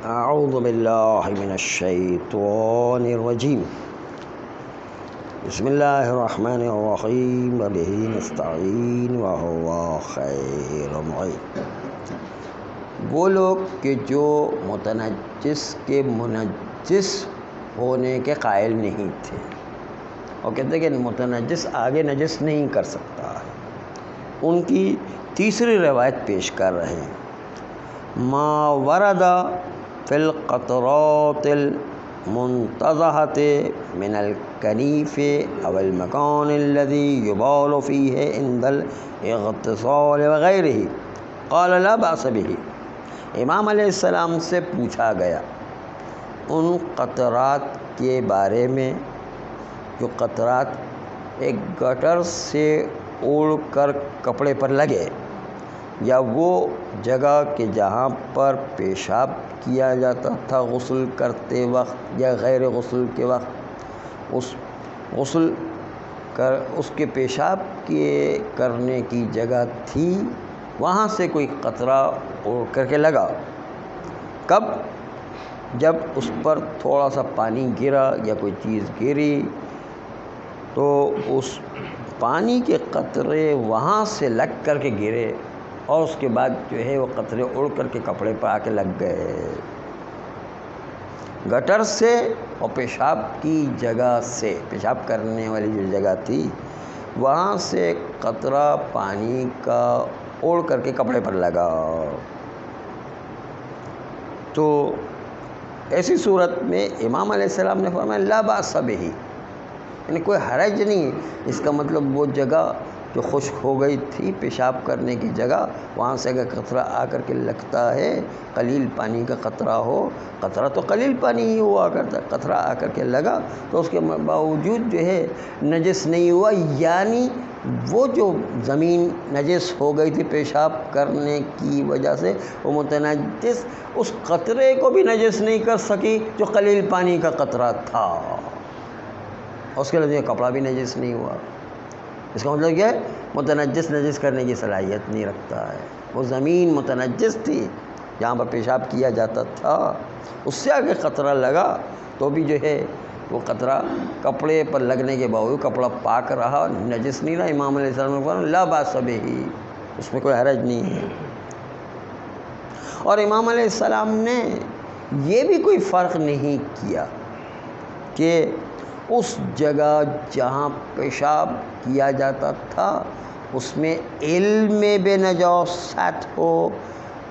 اعوذ باللہ من الشیطان الرجیم بسم اللہ الرحمن الرحیم وبہ نستعین وہو خیر معین۔ وہ لوگ کہ جو متنجس کے منجس ہونے کے قائل نہیں تھے اور کہتے کہ متنجس آگے نجس نہیں کر سکتا ہے، ان کی تیسری روایت پیش کر رہے ہیں۔ ما ورد فی القطرات المنتضحۃ من الکنیف او المکان الذی یبال فیہ عند الاغتسال وغیرہ قال لا بأس بہ۔ امام علیہ السلام سے پوچھا گیا ان قطرات کے بارے میں جو قطرات ایک گٹر سے اڑ کر کپڑے پر لگے، یا وہ جگہ کہ جہاں پر پیشاب کیا جاتا تھا غسل کرتے وقت یا غیر غسل کے وقت، اس کے پیشاب کے کرنے کی جگہ تھی، وہاں سے کوئی قطرہ اڑ کر کے لگا۔ کب؟ جب اس پر تھوڑا سا پانی گرا یا کوئی چیز گری تو اس پانی کے قطرے وہاں سے لگ کر کے گرے اور اس کے بعد جو ہے وہ قطرے اڑ کر کے کپڑے پر آ کے لگ گئے۔ گٹر سے اور پیشاب کی جگہ سے، پیشاب کرنے والی جو جگہ تھی وہاں سے قطرہ پانی کا اڑ کر کے کپڑے پر لگا، تو ایسی صورت میں امام علیہ السلام نے فرمایا لا بأس بہ، یعنی کوئی حرج نہیں۔ اس کا مطلب وہ جگہ جو خشک ہو گئی تھی پیشاب کرنے کی جگہ، وہاں سے اگر قطرہ آ کر کے لگتا ہے، قلیل پانی کا قطرہ ہو، قطرہ تو قلیل پانی ہی ہوا کرتا، قطرہ آ کر کے لگا تو اس کے باوجود جو ہے نجس نہیں ہوا، یعنی وہ جو زمین نجس ہو گئی تھی پیشاب کرنے کی وجہ سے، وہ متنجس اس قطرے کو بھی نجس نہیں کر سکی جو قلیل پانی کا قطرہ تھا، اس کے لیے کپڑا بھی نجس نہیں ہوا۔ اس کا مطلب کیا ہے؟ متنجس نجس کرنے کی صلاحیت نہیں رکھتا ہے۔ وہ زمین متنجس تھی جہاں پر پیشاب کیا جاتا تھا، اس سے آگے قطرہ لگا تو بھی جو ہے وہ قطرہ کپڑے پر لگنے کے باوجود کپڑا پاک رہا، نجس نہیں رہا۔ امام علیہ السلام نے فرمایا لا بأس بہ، اس میں کوئی حرج نہیں ہے۔ اور امام علیہ السلام نے یہ بھی کوئی فرق نہیں کیا کہ اس جگہ جہاں پیشاب کیا جاتا تھا اس میں علم بے نجاست ہو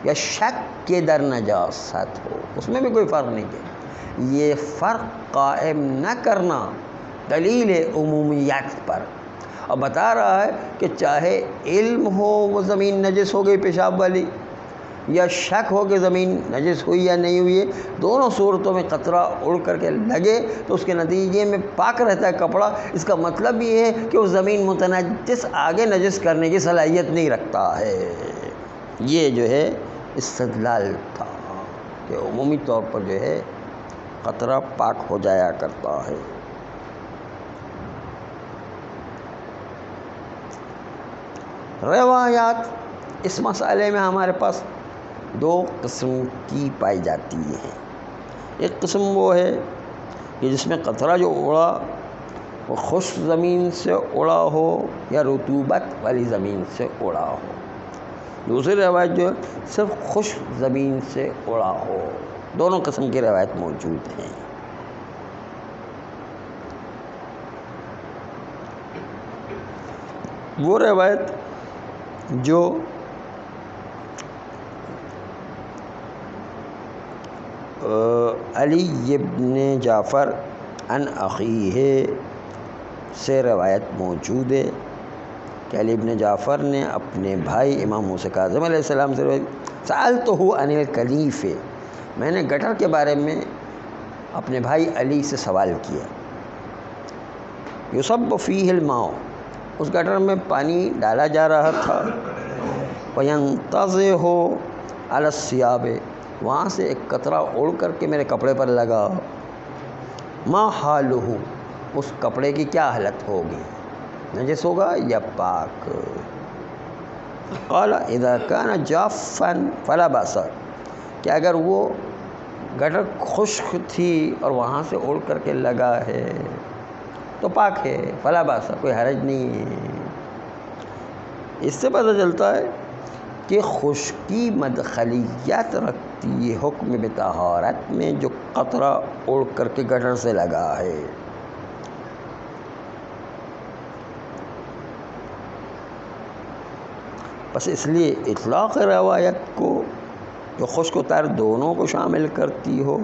یا شک کے در نجاست ہو، اس میں بھی کوئی فرق نہیں کیا۔ یہ فرق قائم نہ کرنا دلیل عمومیت پر، اور بتا رہا ہے کہ چاہے علم ہو وہ زمین نجس ہو گئی پیشاب والی، یا شک ہو کہ زمین نجس ہوئی یا نہیں ہوئی ہے، دونوں صورتوں میں قطرہ اڑ کر کے لگے تو اس کے نتیجے میں پاک رہتا ہے کپڑا۔ اس کا مطلب یہ ہے کہ وہ زمین متنجس آگے نجس کرنے کی صلاحیت نہیں رکھتا ہے۔ یہ جو ہے استدلال تھا کہ عمومی طور پر جو ہے قطرہ پاک ہو جایا کرتا ہے۔ روایات اس مسئلے میں ہمارے پاس دو قسم کی پائی جاتی ہیں۔ ایک قسم وہ ہے کہ جس میں قطرہ جو اڑا وہ خشک زمین سے اڑا ہو یا رطوبت والی زمین سے اڑا ہو۔ دوسری روایت جو ہے صرف خشک زمین سے اڑا ہو۔ دونوں قسم کی روایت موجود ہیں۔ وہ روایت جو علی ابن جعفر عن اخیہ سے روایت موجود ہے کہ علی ابن جعفر نے اپنے بھائی امام موسیٰ کاظم علیہ السلام سے سألتہ عن الکنیف، میں نے گٹر کے بارے میں اپنے بھائی علی سے سوال کیا۔ یصب فیہ الماء، اس گٹر میں پانی ڈالا جا رہا تھا، وینتضح علی الثیاب، وہاں سے ایک قطرہ اڑ کر کے میرے کپڑے پر لگا، ما حالہ، اس کپڑے کی کیا حالت ہوگی، نجس ہوگا یا پاک؟ قال اذا كان جافا فلا باس، کہ اگر وہ گٹر خشک تھی اور وہاں سے اڑ کر کے لگا ہے تو پاک ہے، فلا باس، کوئی حرج نہیں ہے۔ اس سے پتہ چلتا ہے کہ خشکی مدخلیت رکھتی ہے حکم بطہارت میں جو قطرہ اڑ کر کے گٹر سے لگا ہے۔ بس اس لیے اطلاق روایت کو جو خشک و تر دونوں کو شامل کرتی ہو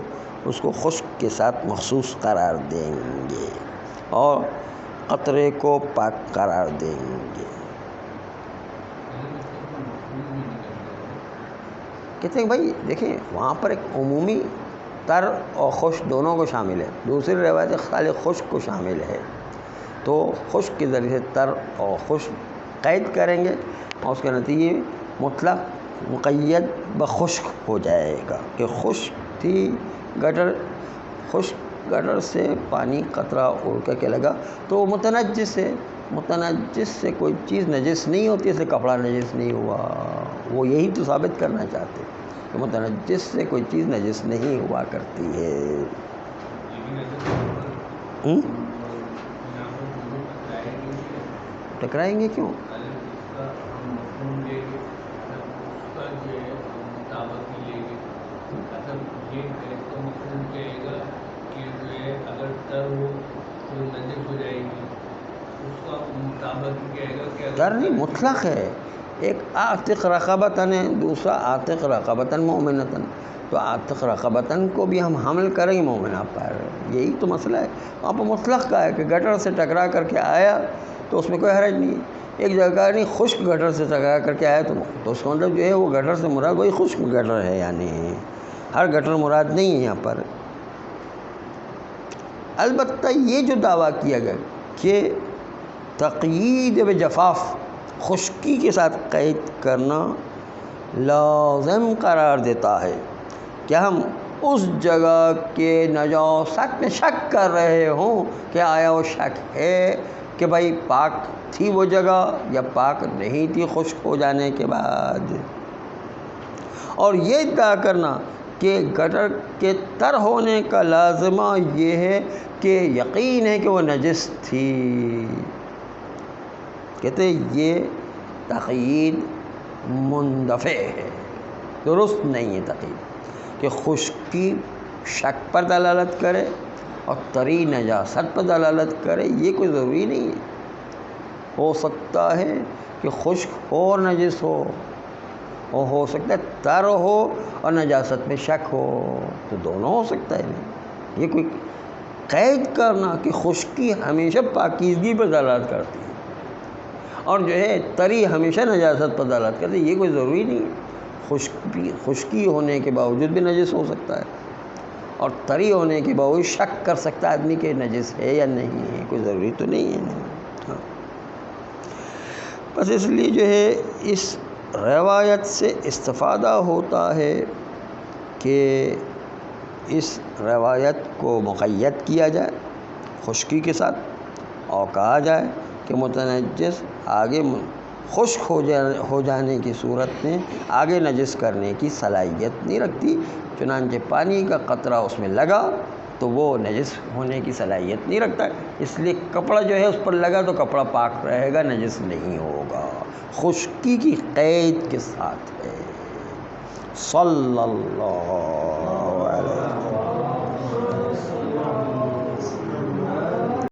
اس کو خشک کے ساتھ مخصوص قرار دیں گے اور قطرے کو پاک قرار دیں گے۔ کہتے ہیں بھائی دیکھیں وہاں پر ایک عمومی تر اور خشک دونوں کو شامل ہے، دوسری روایت خالی خشک کو شامل ہے، تو خشک کے ذریعے سے تر اور خشک قید کریں گے اور اس کے نتیجے مطلق مقید بخشک ہو جائے گا کہ خشک تھی گٹر، خشک گٹر سے پانی قطرہ اڑ کر کے لگا تو وہ متنجس ہے، متنجس سے کوئی چیز نجس نہیں ہوتی، اس سے کپڑا نجس نہیں ہوا۔ وہ یہی تو ثابت کرنا چاہتے کہ متنجس سے کوئی چیز نجس نہیں ہوا کرتی ہے۔ ٹکرائیں گے کیوں؟ تر نہیں مطلق ہے، ایک عاتق رقبتن ہے، دوسرا عاتق رقبتن مومنتن، تو عاتق رقبتن کو بھی ہم حمل کریں گے مومنہ پر، یہی تو مسئلہ ہے۔ وہاں پر مطلق کا ہے کہ گٹر سے ٹکرا کر کے آیا تو اس میں کوئی حرج نہیں ہے، ایک جگہ نہیں خشک گٹر سے ٹکرا کر کے آیا تو اس کا مطلب جو ہے وہ گٹر سے مراد وہی خشک گٹر ہے، یعنی ہر گٹر مراد نہیں ہے یہاں پر۔ البتہ یہ جو دعویٰ کیا گیا کہ تقیید بجفاف خشکی کے ساتھ قید کرنا لازم قرار دیتا ہے کہ ہم اس جگہ کے نجاست میں شک کر رہے ہوں کہ آیا وہ شک ہے کہ بھائی پاک تھی وہ جگہ یا پاک نہیں تھی خشک ہو جانے کے بعد، اور یہ ادعا کرنا کہ گٹر کے تر ہونے کا لازمہ یہ ہے کہ یقین ہے کہ وہ نجس تھی، کہتے ہیں یہ تقیید مندفع ہے، درست نہیں ہے تقیید کہ خشکی شک پر دلالت کرے اور طری نجاست پر دلالت کرے، یہ کوئی ضروری نہیں ہے۔ ہو سکتا ہے کہ خشک ہو اور نجس اور ہو سکتا ہے تر ہو اور نجاست میں شک ہو، تو دونوں ہو سکتا ہے نہیں۔ یہ کوئی قید کرنا کہ خشکی ہمیشہ پاکیزگی پر دلالت کرتی ہے اور جو ہے تری ہمیشہ نجاست پر دلالت کرتی ہے، یہ کوئی ضروری نہیں ہے۔ خشکی ہونے کے باوجود بھی نجس ہو سکتا ہے اور طری ہونے کے باوجود شک کر سکتا ہے آدمی کہ نجس ہے یا نہیں ہے، کوئی ضروری تو نہیں ہے۔ ہاں بس اس لیے جو ہے اس روایت سے استفادہ ہوتا ہے کہ اس روایت کو مقید کیا جائے خشکی کے ساتھ اور کہا جائے کہ متنجس آگے خشک ہو جانے کی صورت میں آگے نجس کرنے کی صلاحیت نہیں رکھتی، چنانچہ پانی کا قطرہ اس میں لگا تو وہ نجس ہونے کی صلاحیت نہیں رکھتا ہے، اس لیے کپڑا جو ہے اس پر لگا تو کپڑا پاک رہے گا، نجس نہیں ہوگا، خشکی کی قید کے ساتھ ہے۔ صلی اللہ